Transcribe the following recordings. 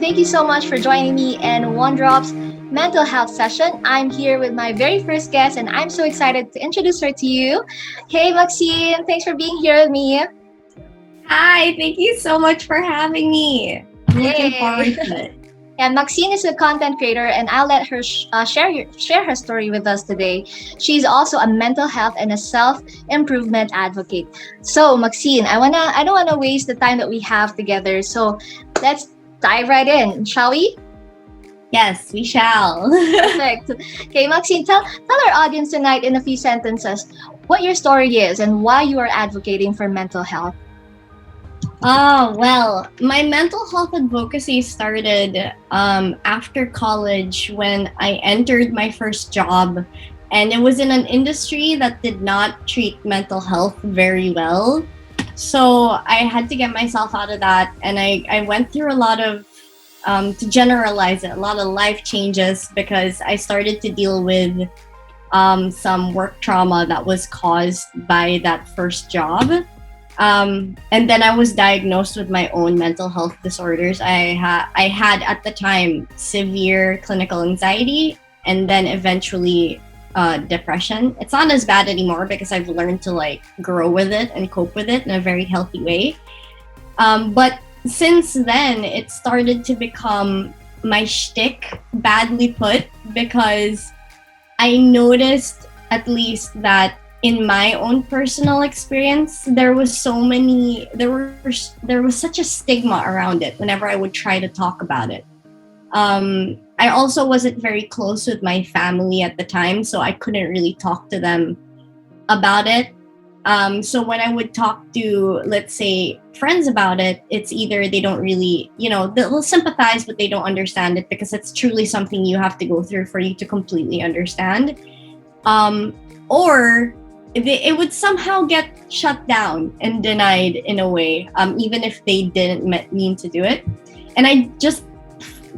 Thank you so much for joining me in One Drop's mental health session. I'm here with my very first guest, and I'm so excited to introduce her to you. Hey, Maxine, thanks for being here with me. Hi, thank you so much for having me. I'm looking Yay! forward to it. Yeah, Maxine is a content creator, and I'll let her share her story with us today. She's also a mental health and a self improvement advocate. So, Maxine, I don't wanna waste the time that we have together. So, let's dive right in, shall we? Yes, we shall. Perfect. Okay, Maxine, tell our audience tonight in a few sentences what your story is and why you are advocating for mental health. Oh, well, my mental health advocacy started after college when I entered my first job. And it was in an industry that did not treat mental health very well. So I had to get myself out of that. And I went through a lot of, to generalize it, a lot of life changes because I started to deal with some work trauma that was caused by that first job. And then I was diagnosed with my own mental health disorders. I had at the time severe clinical anxiety and then eventually depression. It's not as bad anymore because I've learned to like grow with it and cope with it in a very healthy way. But since then, it started to become my shtick, badly put, because I noticed at least that in my own personal experience, there was such a stigma around it whenever I would try to talk about it. I also wasn't very close with my family at the time, so I couldn't really talk to them about it. So when I would talk to, let's say, friends about it, it's either they don't really, they'll sympathize, but they don't understand it because it's truly something you have to go through for you to completely understand. Or it would somehow get shut down and denied in a way, even if they didn't mean to do it. And I just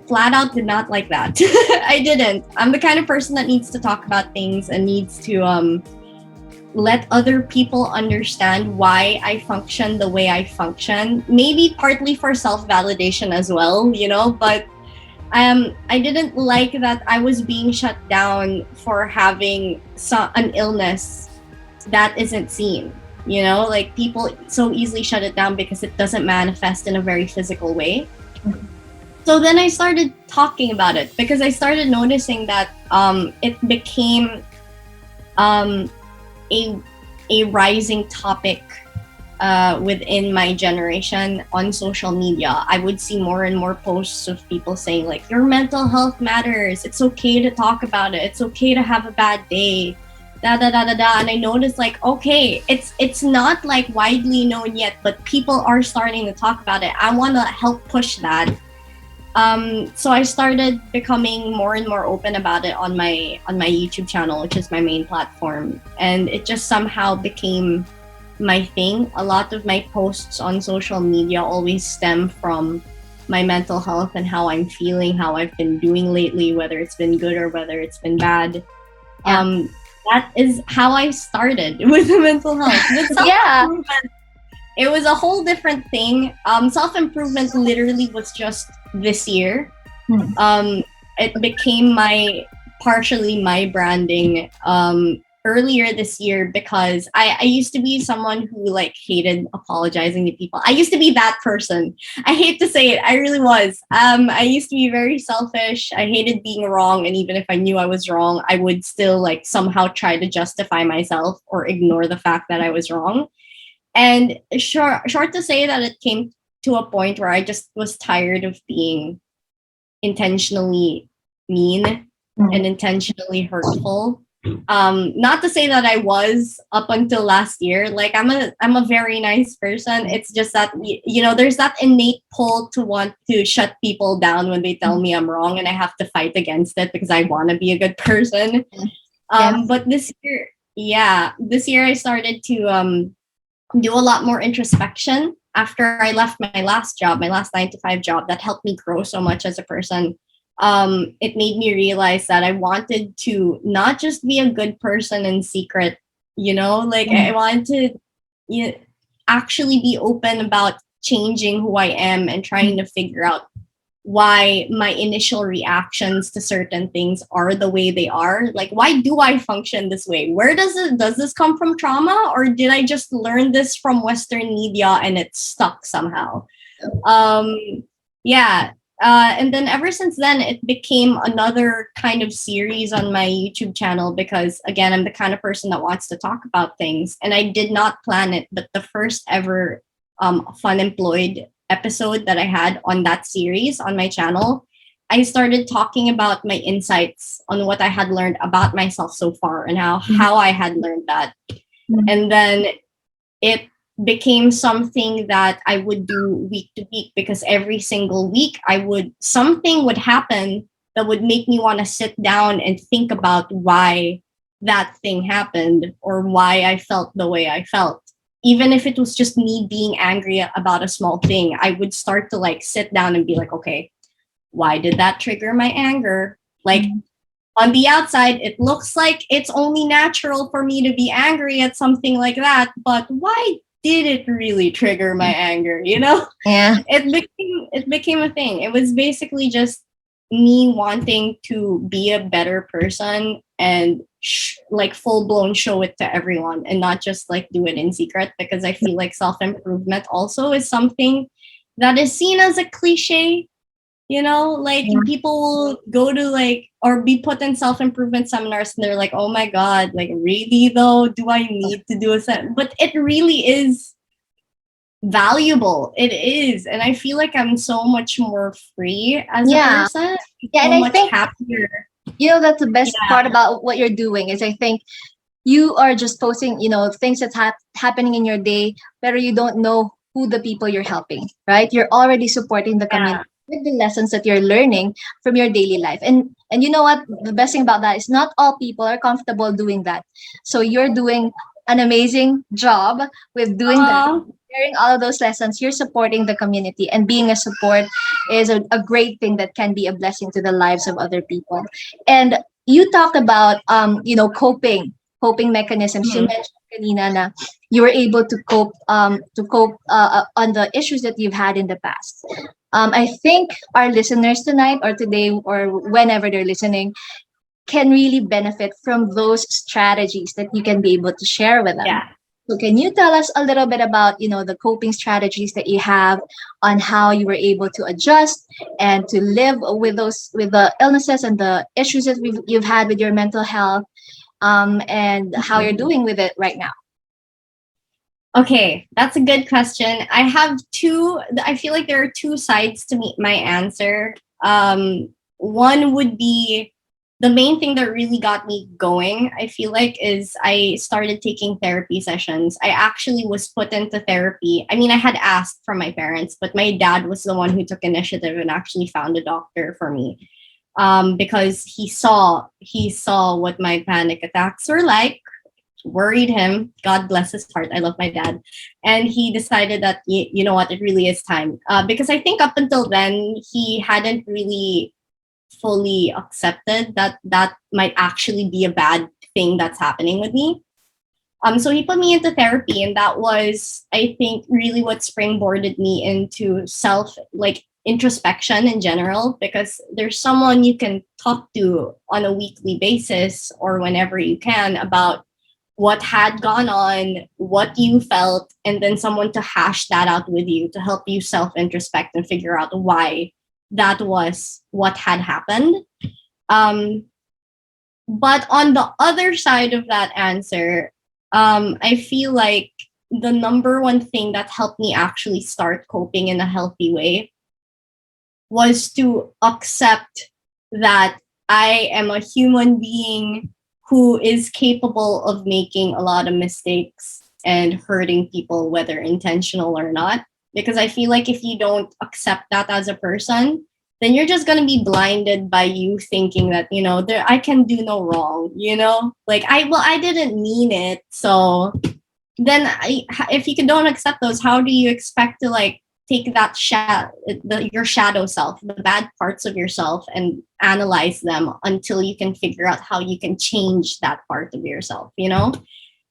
flat out did not like that. I didn't. I'm the kind of person that needs to talk about things and needs to let other people understand why I function the way I function. Maybe partly for self-validation as well, but I didn't like that I was being shut down for having an illness that isn't seen. Like people so easily shut it down because it doesn't manifest in a very physical way. So then I started talking about it because I started noticing that it became a rising topic within my generation on social media. I would see more and more posts of people saying like, your mental health matters. It's okay to talk about it. It's okay to have a bad day. Da da da da da. And I noticed like, okay, it's not like widely known yet, but people are starting to talk about it. I want to help push that. So I started becoming more and more open about it on my YouTube channel, which is my main platform, and it just somehow became my thing. A lot of my posts on social media always stem from my mental health and how I'm feeling, how I've been doing lately, whether it's been good or whether it's been bad. Yeah. That is how I started with mental health. But Yeah. it was a whole different thing. Self-improvement literally was just this year. It became partially my branding earlier this year because I used to be someone who like hated apologizing to people. I used to be that person. I hate to say it, I really was. I used to be very selfish. I hated being wrong, and even if I knew I was wrong, I would still like somehow try to justify myself or ignore the fact that I was wrong. And short to say that it came to a point where I just was tired of being intentionally mean and intentionally hurtful. Not to say that I was up until last year. Like I'm a very nice person. It's just that there's that innate pull to want to shut people down when they tell me I'm wrong, and I have to fight against it because I want to be a good person. Yes. But this year I started to do a lot more introspection after I left my last job, my last 9 to 5 job that helped me grow so much as a person. It made me realize that I wanted to not just be a good person in secret, I wanted to you know, actually be open about changing who I am and trying to figure out why my initial reactions to certain things are the way they are. Like, why do I function this way? Where does this come from trauma, or did I just learn this from Western media and it's stuck somehow? Um, yeah. And then ever since then, it became another kind of series on my YouTube channel because, again, I'm the kind of person that wants to talk about things. And I did not plan it, but the first ever Fun Employed episode that I had on that series on my channel, I started talking about my insights on what I had learned about myself so far and how I had learned that. And then it became something that I would do week to week because every single week something would happen that would make me want to sit down and think about why that thing happened or why I felt the way I felt. Even if it was just me being angry about a small thing, I would start to like sit down and be like, okay, why did that trigger my anger? Like, on the outside, it looks like it's only natural for me to be angry at something like that, but why did it really trigger my anger? You know, Yeah. it became a thing. It was basically just me wanting to be a better person and like full blown show it to everyone and not just like do it in secret, because I feel like self improvement also is something that is seen as a cliche. You know, like Yeah. people will go to like or be put in self-improvement seminars and they're like, oh my God, like really though, do I need to do a set? But it really is valuable. It is. And I feel like I'm so much more free as a Yeah. person, Yeah. so And I much think, happier. that's the best part about what you're doing is I think you are just posting, things that's happening in your day, but you don't know who the people you're helping, right? You're already supporting the Yeah. community with the lessons that you're learning from your daily life. And you know what? The best thing about that is not all people are comfortable doing that. So you're doing an amazing job with doing that. Oh, Sharing all of those lessons, you're supporting the community, and being a support is a great thing that can be a blessing to the lives of other people. And you talked about coping mechanisms. You mhm. mentioned kanina na you were able to cope on the issues that you've had in the past. I think our listeners tonight or today or whenever they're listening can really benefit from those strategies that you can be able to share with them. Yeah. So can you tell us a little bit about, the coping strategies that you have on how you were able to adjust and to live with the illnesses and the issues that you've had with your mental health, and how you're Mhm. doing with it right now? Okay, that's a good question. I feel like there are two sides to my answer. One would be the main thing that really got me going, I feel like, is I started taking therapy sessions. I actually was put into therapy. I mean, I had asked from my parents, but my dad was the one who took initiative and actually found a doctor for me. Because he saw what my panic attacks were like, worried him. God bless his heart. I love my dad. And he decided that, you know what, it really is time. Because I think up until then, he hadn't really fully accepted that that might actually be a bad thing that's happening with me. So he put me into therapy, and that was, I think, really what springboarded me into like introspection in general, because there's someone you can talk to on a weekly basis or whenever you can about what had gone on, what you felt, and then someone to hash that out with you to help you self introspect and figure out why that was what had happened. Um, but on the other side of that answer, I feel like the number one thing that helped me actually start coping in a healthy way was to accept that I am a human being who is capable of making a lot of mistakes and hurting people, whether intentional or not. Because I feel like if you don't accept that as a person, then you're just gonna be blinded by you thinking that, I can do no wrong. Like I didn't mean it. So then if you don't accept those, how do you expect to like take that your shadow self, the bad parts of yourself, and analyze them until you can figure out how you can change that part of yourself.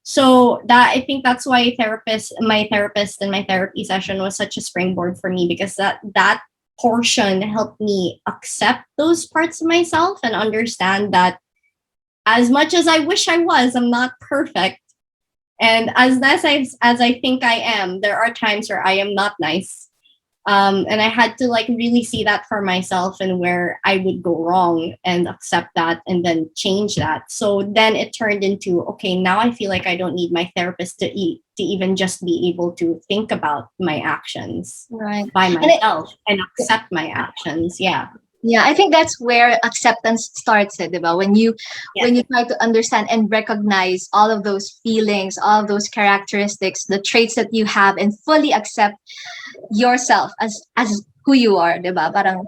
So that, I think that's why my therapist and my therapy session was such a springboard for me, because that portion helped me accept those parts of myself and understand that as much as I wish I was, I'm not perfect. And as nice as I think I am, there are times where I am not nice. And I had to like really see that for myself and where I would go wrong and accept that and then change that. So then it turned into, okay, now I feel like I don't need my therapist to even just be able to think about my actions Right. by And it, myself and accept my actions. Yeah. yeah, I think that's where acceptance starts, diba? Yes. When you try to understand and recognize all of those feelings, all of those characteristics, the traits that you have, and fully accept yourself as who you are, diba? Parang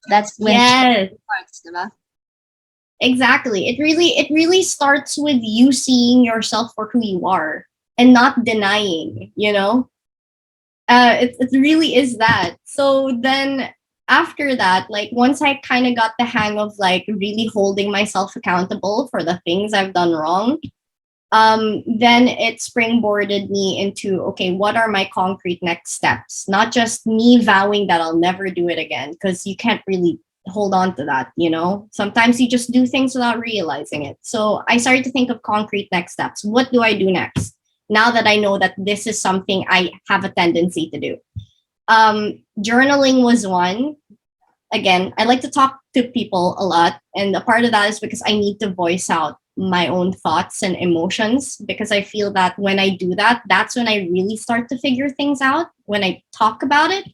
that's when change Yes. starts, diba? Exactly. It really starts with you seeing yourself for who you are and not denying, you know? It really is that. So then after that, like once I kind of got the hang of like really holding myself accountable for the things I've done wrong, then it springboarded me into, okay, what are my concrete next steps? Not just me vowing that I'll never do it again, because you can't really hold on to that, you know? Sometimes you just do things without realizing it. So I started to think of concrete next steps. What do I do next? Now that I know that this is something I have a tendency to do. Journaling was one. Again, I like to talk to people a lot. And a part of that is because I need to voice out my own thoughts and emotions, because I feel that when I do that, that's when I really start to figure things out when I talk about it.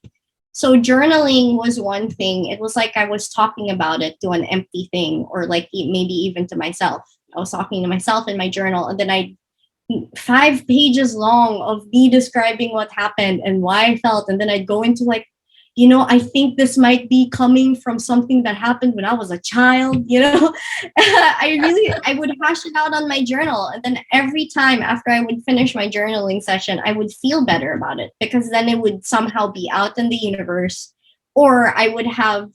So journaling was one thing. It was like I was talking about it to an empty thing, or like maybe even to myself. I was talking to myself in my journal, and then I 5 pages long of me describing what happened and why I felt. And then I'd go into like, I think this might be coming from something that happened when I was a child. I would hash it out on my journal. And then every time after I would finish my journaling session, I would feel better about it, because then it would somehow be out in the universe, or I would have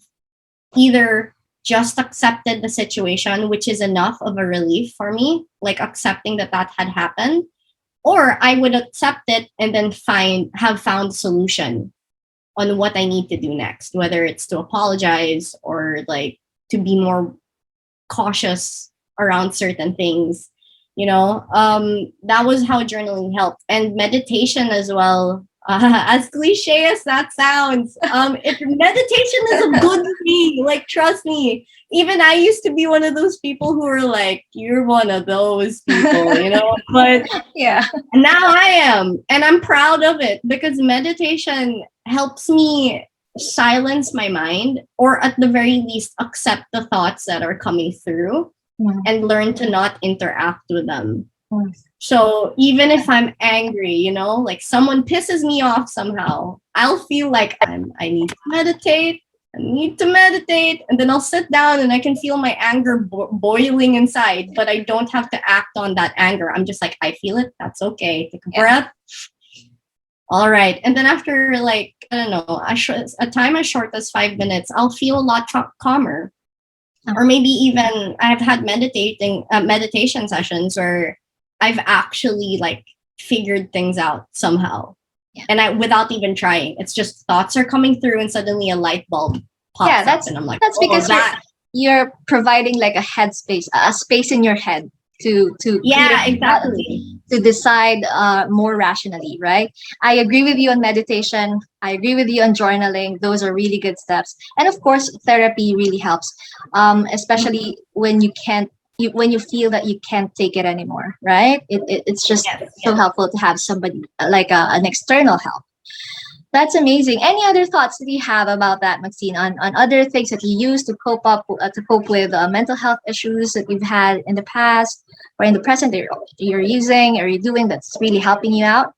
either just accepted the situation, which is enough of a relief for me, like accepting that that had happened, or I would accept it and then have found solution on what I need to do next, whether it's to apologize or like to be more cautious around certain things. That was how journaling helped, and meditation as well. As cliche as that sounds, meditation is a good thing. Like, trust me. Even I used to be one of those people who were like, "You're one of those people," But Yeah. now I am, and I'm proud of it, because meditation helps me silence my mind, or at the very least, accept the thoughts that are coming through Mm. and learn to not interact with them. Mm. So even if I'm angry, like someone pisses me off somehow, I'll feel like I need to meditate. I need to meditate, and then I'll sit down and I can feel my anger boiling inside, but I don't have to act on that anger. I'm just like, I feel it. That's okay. Take a breath. All right. And then after like, I don't know, a time as short as 5 minutes, I'll feel a lot calmer. Or maybe even I've had meditation sessions where I've actually like figured things out somehow. Yeah. And without even trying. It's just thoughts are coming through and suddenly a light bulb pops up, and I'm like, that's because you're providing like a headspace, a space in your head to yeah, exactly. to decide more rationally, right? I agree with you on meditation. I agree with you on journaling. Those are really good steps. And of course, therapy really helps, especially when when you feel that you can't take it anymore, right? It's just so helpful to have somebody like an external help. That's amazing. Any other thoughts that you have about that, Maxine, on other things that you use to cope with mental health issues that you've had in the past or in the present that you're using or you're doing that's really helping you out?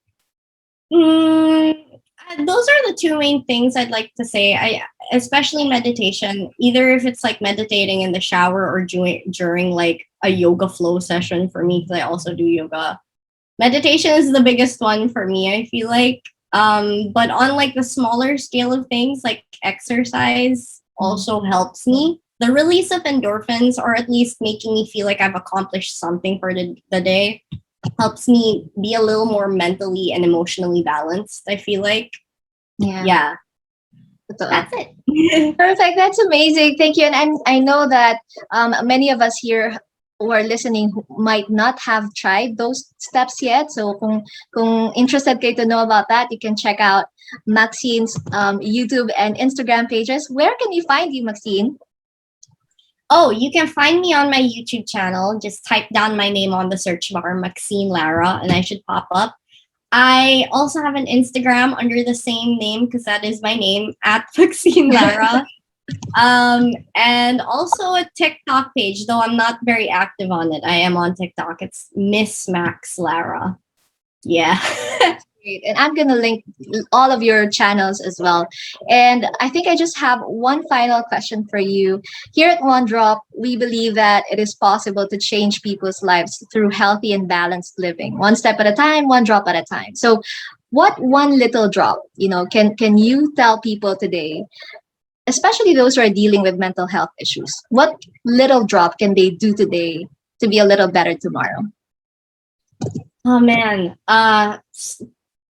Those are the two main things I'd like to say. Especially meditation, either if it's like meditating in the shower or during like a yoga flow session for me, because I also do yoga. Meditation is the biggest one for me, I feel like. But on like the smaller scale of things, like exercise also helps me. The release of endorphins, or at least making me feel like I've accomplished something for the day, helps me be a little more mentally and emotionally balanced, I feel like. Yeah. Totoo. That's it. Perfect. That's amazing. Thank you. And I know that many of us here who are listening who might not have tried those steps yet. So kung interested kayo to know about that, you can check out Maxine's YouTube and Instagram pages. Where can you find you, Maxine? Oh, you can find me on my YouTube channel. Just type down my name on the search bar, Maxine Lara, and I should pop up. I also have an Instagram under the same name because that is my name at Maxine Lara. And also a TikTok page, though I'm not very active on it. I am on TikTok. It's Miss Max Lara. Yeah. Great. And I'm going to link all of your channels as well. And I think I just have one final question for you. Here at One Drop, we believe that it is possible to change people's lives through healthy and balanced living, one step at a time, one drop at a time. So, what one little drop, can you tell people today, especially those who are dealing with mental health issues? What little drop can they do today to be a little better tomorrow? Oh man.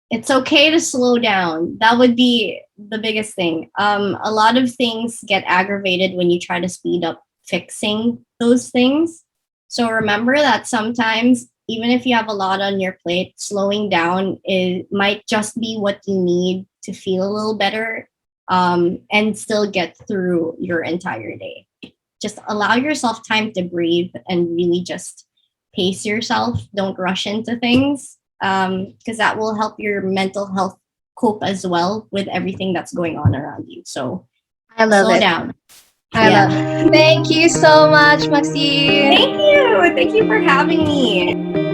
It's okay to slow down. That would be the biggest thing. A lot of things get aggravated when you try to speed up fixing those things. So remember that sometimes, even if you have a lot on your plate, slowing down might just be what you need to feel a little better, and still get through your entire day. Just allow yourself time to breathe and really just pace yourself. Don't rush into things, because that will help your mental health cope as well with everything that's going on around you. So I love slow it. down. I love Yeah. it. Thank you so much, Maxine. Thank you. Thank you for having me.